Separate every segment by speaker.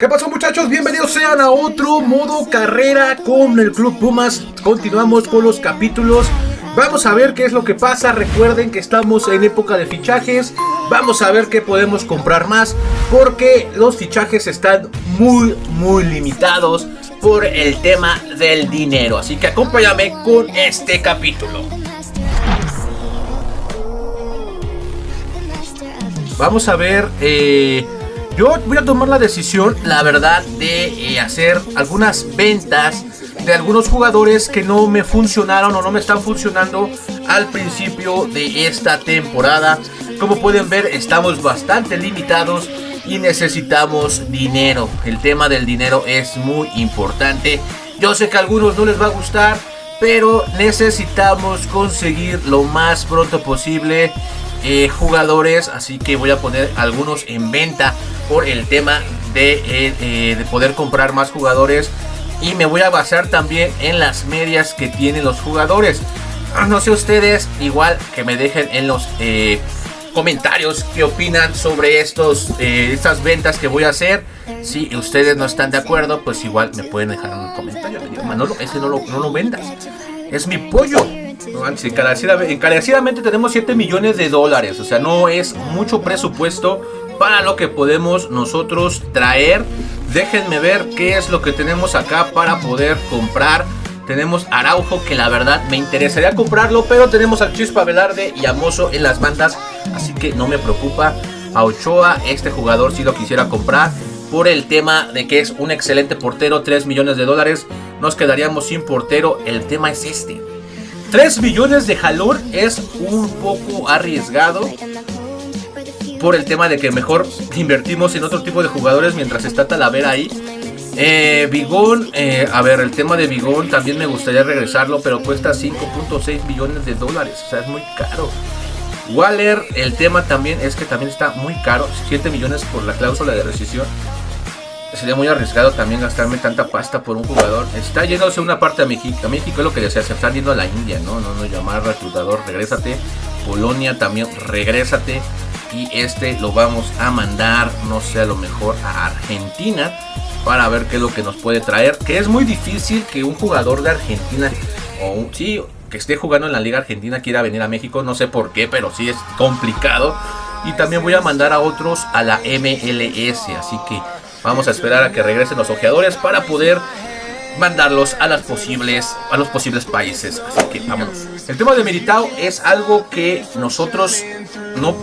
Speaker 1: ¿Qué pasó, muchachos? Bienvenidos sean a otro modo carrera con el Club Pumas. Continuamos con los capítulos. Vamos a ver qué es lo que pasa. Recuerden que estamos en época de fichajes. Vamos a ver qué podemos comprar más, porque los fichajes están muy limitados por el tema del dinero. Así que acompáñame con este capítulo. Vamos a ver. Yo voy a tomar la decisión, la verdad, de hacer algunas ventas de algunos jugadores que no me funcionaron o no me están funcionando al principio de esta temporada. Como pueden ver, estamos bastante limitados y necesitamos dinero. El tema del dinero es muy importante. Yo sé que a algunos no les va a gustar, pero necesitamos conseguir lo más pronto posible jugadores, así que voy a poner algunos en venta por el tema de poder comprar más jugadores, y me voy a basar también en las medias que tienen los jugadores. No sé ustedes, igual que me dejen en los comentarios qué opinan sobre estas ventas que voy a hacer. Si ustedes no están de acuerdo, pues igual me pueden dejar en un comentario. Me digo, Manolo, ese no lo vendas, es mi pollo. Encarecidamente tenemos 7 millones de dólares. O sea, no es mucho presupuesto para lo que podemos nosotros traer. Déjenme ver qué es lo que tenemos acá para poder comprar. Tenemos Araujo, que la verdad me interesaría comprarlo, pero tenemos al Chispa Velarde y a Mozo en las bandas, así que no me preocupa. A Ochoa, este jugador sí lo quisiera comprar por el tema de que es un excelente portero. 3 millones de dólares, nos quedaríamos sin portero. El tema es este: 3 millones de jalón es un poco arriesgado por el tema de que mejor invertimos en otro tipo de jugadores mientras está Talavera ahí. Bigón, a ver, el tema de Bigón también me gustaría regresarlo, pero cuesta 5.6 millones de dólares, o sea, es muy caro. Waller, el tema también es que también está muy caro, 7 millones por la cláusula de rescisión. Sería muy arriesgado también gastarme tanta pasta por un jugador. Está yéndose una parte a México. A México es lo que desea, se están yendo a la India, ¿no? No llamar reclutador, regrésate. Polonia también, regrésate. Y lo vamos a mandar, no sé, a lo mejor a Argentina, para ver qué es lo que nos puede traer. Que es muy difícil que un jugador de Argentina, que esté jugando en la Liga Argentina, quiera venir a México. No sé por qué, pero sí es complicado. Y también voy a mandar a otros a la MLS, así que vamos a esperar a que regresen los ojeadores para poder mandarlos a los posibles países. Así que vámonos. El tema de Militao es algo que nosotros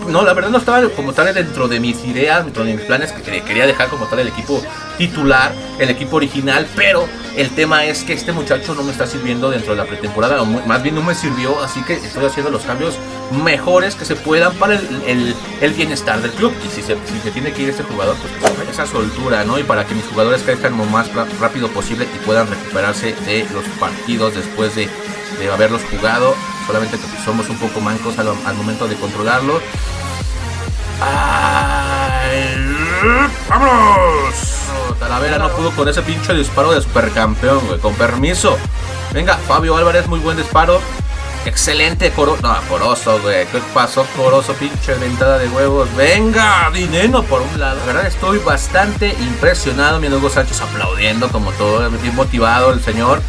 Speaker 1: la verdad no estaba como tal dentro de mis ideas, dentro de mis planes, que quería dejar como tal el equipo titular, el equipo original, pero el tema es que este muchacho no me está sirviendo dentro de la pretemporada, o más bien no me sirvió, así que estoy haciendo los cambios mejores que se puedan para el bienestar del club. Y si se tiene que ir este jugador, pues que se vaya esa soltura, ¿no? Y para que mis jugadores crezcan lo más rápido posible y puedan recuperarse de los partidos después de haberlos jugado. Solamente que somos un poco mancos al momento de controlarlo. ¡Vámonos! Talavera no pudo con ese pinche disparo de supercampeón, güey. Con permiso. Venga, Fabio Álvarez, muy buen disparo. Excelente Corozo, güey. ¿Qué pasó, Corozo? Pinche ventada de huevos. Venga, dinero por un lado. La verdad estoy bastante impresionado. Mi Hugo Sánchez aplaudiendo como todo. Bien motivado el señor.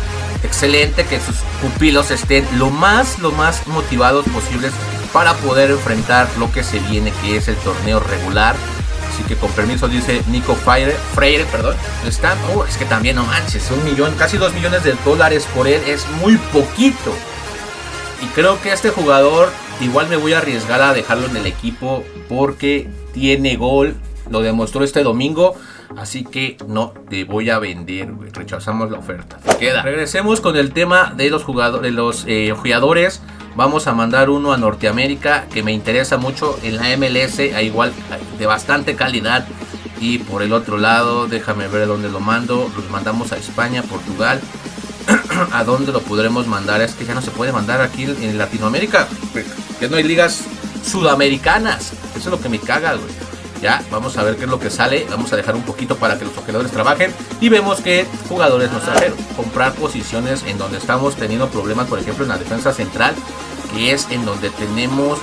Speaker 1: Excelente que sus pupilos estén lo más motivados posibles para poder enfrentar lo que se viene, que es el torneo regular. Así que con permiso, dice Nico Freire, perdón. Están, es que también no manches, casi 2 millones de dólares por él es muy poquito. Y creo que este jugador igual me voy a arriesgar a dejarlo en el equipo porque tiene gol, lo demostró este domingo. Así que no te voy a vender, güey. Rechazamos la oferta. Queda. Regresemos con el tema de los jugadores. Vamos a mandar uno a Norteamérica que me interesa mucho en la MLS, igual de bastante calidad. Y por el otro lado, déjame ver dónde lo mando. Los mandamos a España, Portugal. ¿A dónde lo podremos mandar? Es que ya no se puede mandar aquí en Latinoamérica. Ya no hay ligas sudamericanas. Eso es lo que me caga, güey. Ya, vamos a ver qué es lo que sale. Vamos a dejar un poquito para que los ojeadores trabajen. Y vemos qué jugadores nos trajeron. Comprar posiciones en donde estamos teniendo problemas. Por ejemplo, en la defensa central, que es en donde tenemos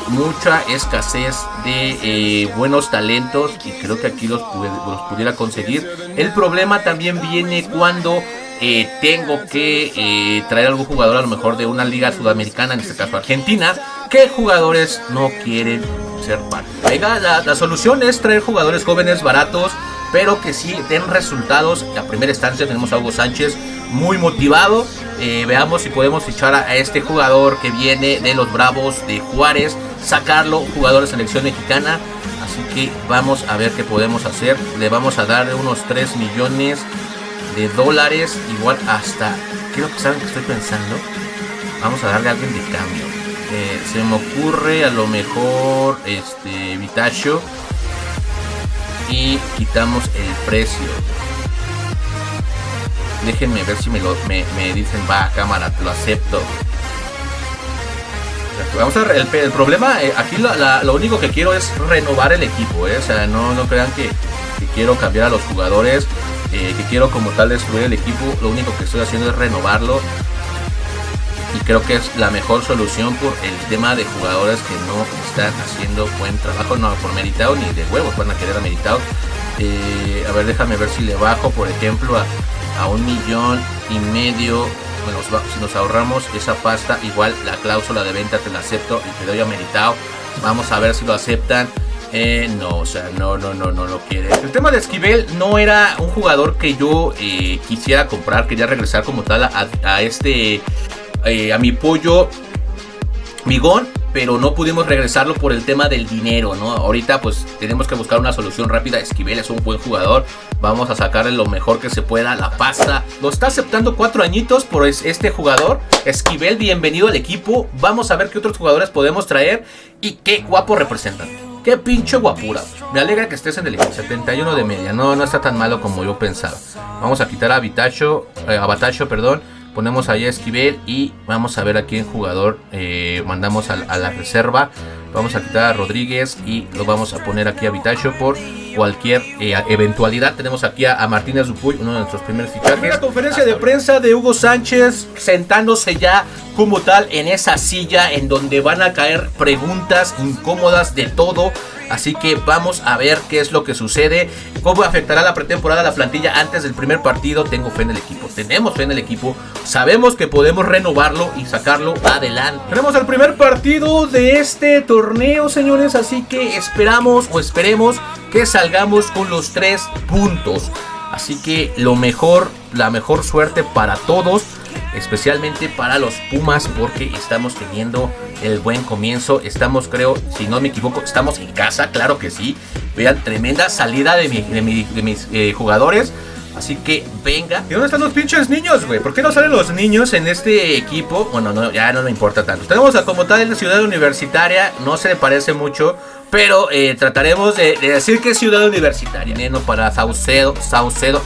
Speaker 1: mucha escasez de buenos talentos y creo que aquí los pudiera conseguir. El problema también viene cuando tengo que traer algún jugador a lo mejor de una liga sudamericana, en este caso Argentina, que jugadores no quieren ser parte. Venga, la solución es traer jugadores jóvenes baratos, pero que sí den resultados. A primera instancia tenemos a Hugo Sánchez muy motivado. Veamos si podemos fichar a este jugador que viene de los Bravos de Juárez, sacarlo, jugador de selección mexicana. Así que vamos a ver qué podemos hacer. Le vamos a dar unos 3 millones de dólares, igual hasta, creo que saben que estoy pensando, vamos a darle a alguien de cambio. Se me ocurre a lo mejor Vitacho, y quitamos el precio. Déjenme ver si me dicen, va, cámara, te lo acepto. Vamos a ver, el problema aquí lo único que quiero es renovar el equipo, o sea, no crean que quiero cambiar a los jugadores, que quiero como tal destruir el equipo. Lo único que estoy haciendo es renovarlo, y creo que es la mejor solución por el tema de jugadores que no están haciendo buen trabajo, no por Militao ni de huevos van a querer a Militao. A ver, déjame ver si le bajo, por ejemplo, a 1,5 millones. Bueno, si nos ahorramos esa pasta, igual la cláusula de venta te la acepto y te doy a Militao. Vamos a ver si lo aceptan. No, o sea, no lo quiere. El tema de Esquivel no era un jugador que yo quisiera comprar. Quería regresar como tal a mi pollo Migón, pero no pudimos regresarlo por el tema del dinero, ¿no? Ahorita pues tenemos que buscar una solución rápida. Esquivel es un buen jugador, vamos a sacarle lo mejor que se pueda, la pasta. Lo está aceptando 4 añitos por este jugador. Esquivel, bienvenido al equipo. Vamos a ver qué otros jugadores podemos traer. Y qué guapo representante, qué pinche guapura. Me alegra que estés en el equipo. 71 de media, no está tan malo como yo pensaba. Vamos a quitar a Batacho, perdón. Ponemos ahí a Esquivel y vamos a ver a quién jugador mandamos a la reserva. Vamos a quitar a Rodríguez y lo vamos a poner aquí a Vitacho por cualquier eventualidad. Tenemos aquí a Martínez Dupuy, uno de nuestros primeros fichajes. Una conferencia de prensa de Hugo Sánchez sentándose ya como tal en esa silla en donde van a caer preguntas incómodas de todo. Así que vamos a ver qué es lo que sucede, cómo afectará la pretemporada a la plantilla antes del primer partido. Tengo fe en el equipo, tenemos fe en el equipo, sabemos que podemos renovarlo y sacarlo adelante. Tenemos el primer partido de este torneo, señores, así que esperemos que salgamos con los 3 puntos. Así que la mejor suerte para todos, especialmente para los Pumas, porque estamos teniendo el buen comienzo. Estamos, creo, si no me equivoco, estamos en casa, claro que sí. Vean, tremenda salida de mis jugadores. Así que venga. ¿Y dónde están los pinches niños, güey? ¿Por qué no salen los niños en este equipo? Bueno, no, ya no me importa tanto. Tenemos a como tal en la Ciudad Universitaria. No se le parece mucho, pero trataremos de decir que es Ciudad Universitaria. Veneno para Saucedo,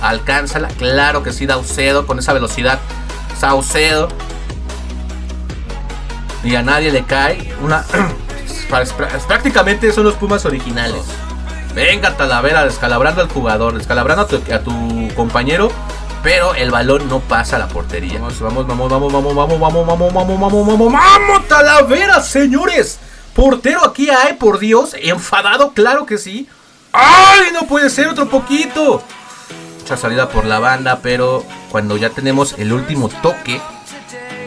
Speaker 1: alcánzala. Claro que sí, Saucedo, con esa velocidad. Saucedo. Y a nadie le cae. Prácticamente son los Pumas originales. Venga, Talavera, descalabrando al jugador, descalabrando a tu compañero, pero el balón no pasa a la portería. Vamos, Talavera, señores. Portero aquí hay, por Dios, enfadado, claro que sí. ¡Ay, no puede ser, otro poquito! Mucha salida por la banda, pero cuando ya tenemos el último toque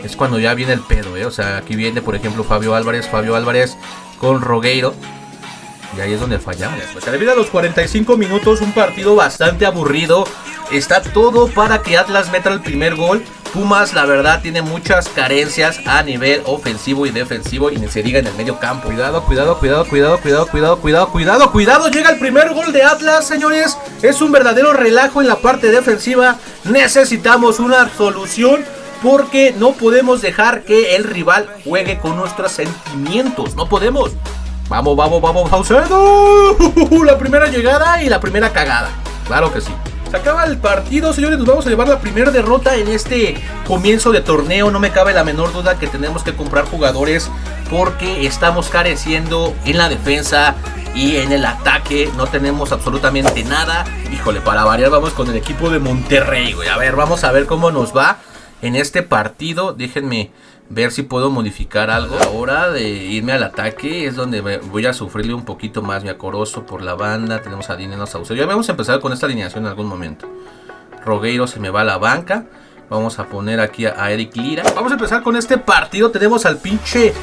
Speaker 1: es cuando ya viene el pedo, O sea, aquí viene, por ejemplo, Fabio Álvarez con Rogueiro. Y ahí es donde fallamos. Pues debido a los 45 minutos, un partido bastante aburrido. Está todo para que Atlas meta el primer gol. Pumas, la verdad, tiene muchas carencias a nivel ofensivo y defensivo. Y ni se diga en el medio campo. Cuidado. Llega el primer gol de Atlas, señores. Es un verdadero relajo en la parte defensiva. Necesitamos una solución, porque no podemos dejar que el rival juegue con nuestros sentimientos. No podemos. Vamos, Saucedo. La primera llegada y la primera cagada. Claro que sí. Se acaba el partido, señores. Nos vamos a llevar la primera derrota en este comienzo de torneo. No me cabe la menor duda que tenemos que comprar jugadores, porque estamos careciendo en la defensa y en el ataque. No tenemos absolutamente nada. Híjole, para variar vamos con el equipo de Monterrey, güey. A ver, vamos a ver cómo nos va. en este partido. Déjenme ver si puedo modificar algo. A la hora de irme al ataque es donde voy a sufrirle un poquito más. Mi Corozo por la banda. Tenemos a Dineno, Saucedo. Ya vamos a empezar con esta alineación en algún momento. Rogueiro se me va a la banca. Vamos a poner aquí a Eric Lira. Vamos a empezar con este partido. Tenemos al pinche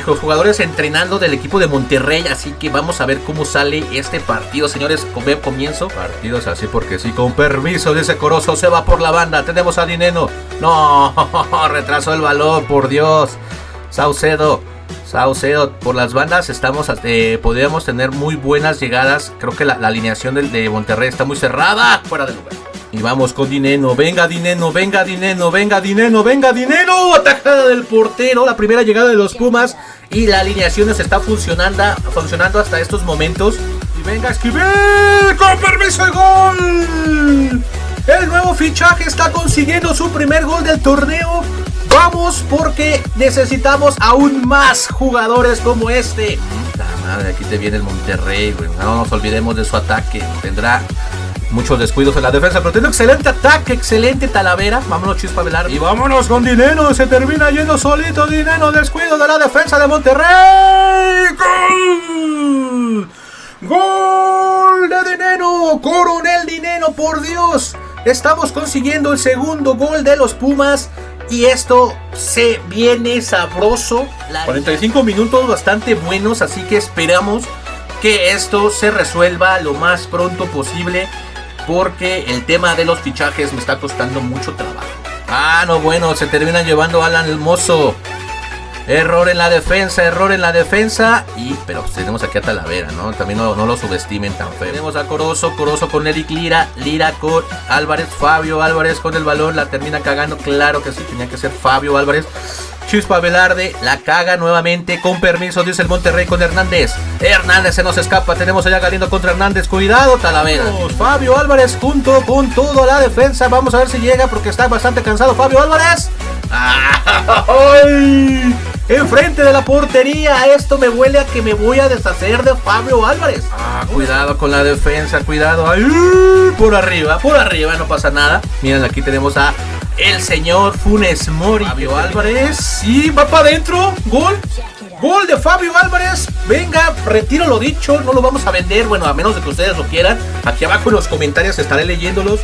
Speaker 1: los jugadores entrenando del equipo de Monterrey. Así que vamos a ver cómo sale este partido, señores. Comienzo. Partidos así porque sí. Con permiso de ese Corozo se va por la banda. Tenemos a Dineno. No, retrasó el balón, por Dios. Saucedo por las bandas. Podríamos tener muy buenas llegadas. Creo que la alineación de Monterrey está muy cerrada. Fuera de lugar. Y vamos con Dineno. Venga Dineno. Atajada del portero. La primera llegada de los Pumas. Y la alineación nos está funcionando hasta estos momentos. Y venga Esquivel. Con permiso el gol. El nuevo fichaje está consiguiendo su primer gol del torneo. Vamos porque necesitamos aún más jugadores como este. La madre, aquí te viene el Monterrey, güey. No nos olvidemos de su ataque. Tendrá muchos descuidos en la defensa, pero tiene un excelente ataque, excelente Talavera. Vámonos, Chispa Velarde. Y vámonos con Dineno. Se termina yendo solito Dineno. Descuido de la defensa de Monterrey. ¡Gol! ¡Gol de Dineno! Coronel Dineno, por Dios. Estamos consiguiendo el segundo gol de los Pumas. Y esto se viene sabroso. 45 minutos bastante buenos. Así que esperamos que esto se resuelva lo más pronto posible. Porque el tema de los fichajes me está costando mucho trabajo. Ah, no, bueno, se termina llevando a Alan Hermoso. Error en la defensa. Pero tenemos aquí a Talavera, ¿no? También no lo subestimen tan feo. Tenemos a Corozo con Eric Lira. Lira con Álvarez. Fabio Álvarez con el balón. La termina cagando. Claro que sí, tenía que ser Fabio Álvarez. Chispa Velarde la caga nuevamente. Con permiso, dice el Monterrey con Hernández. Hernández se nos escapa. Tenemos allá Galindo contra Hernández. Cuidado, Talavera. Fabio Álvarez junto con toda la defensa. Vamos a ver si llega porque está bastante cansado Fabio Álvarez. ¡Ay! Enfrente de la portería. Esto me huele a que me voy a deshacer de Fabio Álvarez. Cuidado con la defensa. Cuidado. ¡Ay! Por arriba, no pasa nada. Miren, aquí tenemos a el señor Funes Mori. Fabio Álvarez. Sí, va para adentro. Gol de Fabio Álvarez. Venga, retiro lo dicho. No lo vamos a vender. Bueno, a menos de que ustedes lo quieran. Aquí abajo en los comentarios estaré leyéndolos.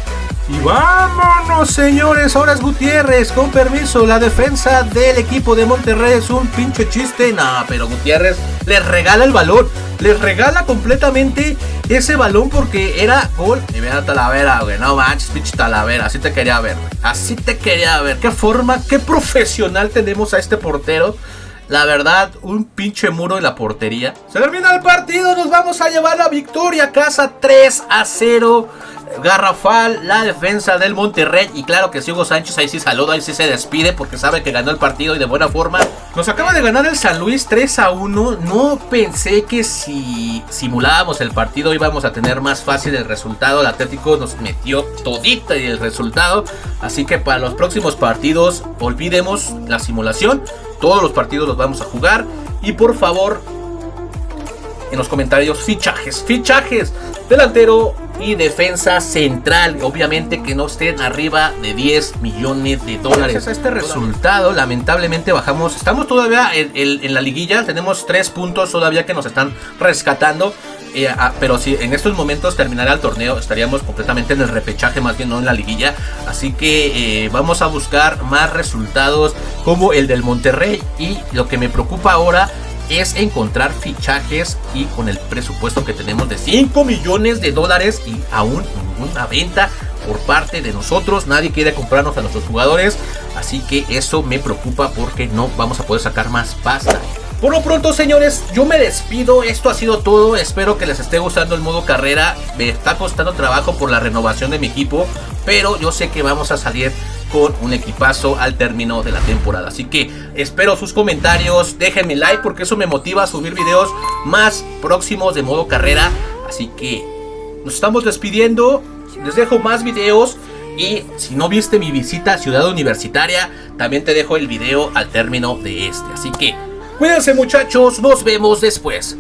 Speaker 1: Y vámonos, señores. Ahora es Gutiérrez. Con permiso, la defensa del equipo de Monterrey es un pinche chiste. No, pero Gutiérrez les regala el balón. Les regala completamente ese balón porque era gol. Y vean a Talavera, güey. No manches, pinche Talavera. Así te quería ver, güey. Qué forma, qué profesional tenemos a este portero. La verdad, un pinche muro en la portería. Se termina el partido. Nos vamos a llevar la victoria a casa 3-0. Garrafal, la defensa del Monterrey. Y claro que si Hugo Sánchez ahí sí saluda, ahí sí se despide porque sabe que ganó el partido y de buena forma. Nos acaba de ganar el San Luis 3-1. No pensé que si simulábamos el partido íbamos a tener más fácil el resultado. El Atlético nos metió todita y el resultado. Así que para los próximos partidos olvidemos la simulación. Todos los partidos los vamos a jugar. Y por favor, en los comentarios, fichajes. Delantero y defensa central. Obviamente que no estén arriba de 10 millones de dólares. Gracias a este resultado, lamentablemente bajamos. Estamos todavía en la liguilla. Tenemos 3 puntos todavía que nos están rescatando. Pero si en estos momentos terminara el torneo, estaríamos completamente en el repechaje, más bien no en la liguilla. Así que vamos a buscar más resultados como el del Monterrey. Y lo que me preocupa ahora es encontrar fichajes y con el presupuesto que tenemos de 5 millones de dólares y aún ninguna venta por parte de nosotros. Nadie quiere comprarnos a nuestros jugadores, así que eso me preocupa porque no vamos a poder sacar más pasta. Por lo pronto, señores, yo me despido. Esto ha sido todo. Espero que les esté gustando el modo carrera. Me está costando trabajo por la renovación de mi equipo, pero yo sé que vamos a salir con un equipazo al término de la temporada. Así que espero sus comentarios. Déjenme like porque eso me motiva a subir videos más próximos de modo carrera. Así que nos estamos despidiendo. Les dejo más videos. Y si no viste mi visita a Ciudad Universitaria, también te dejo el video al término de este. Así que cuídense, muchachos. Nos vemos después.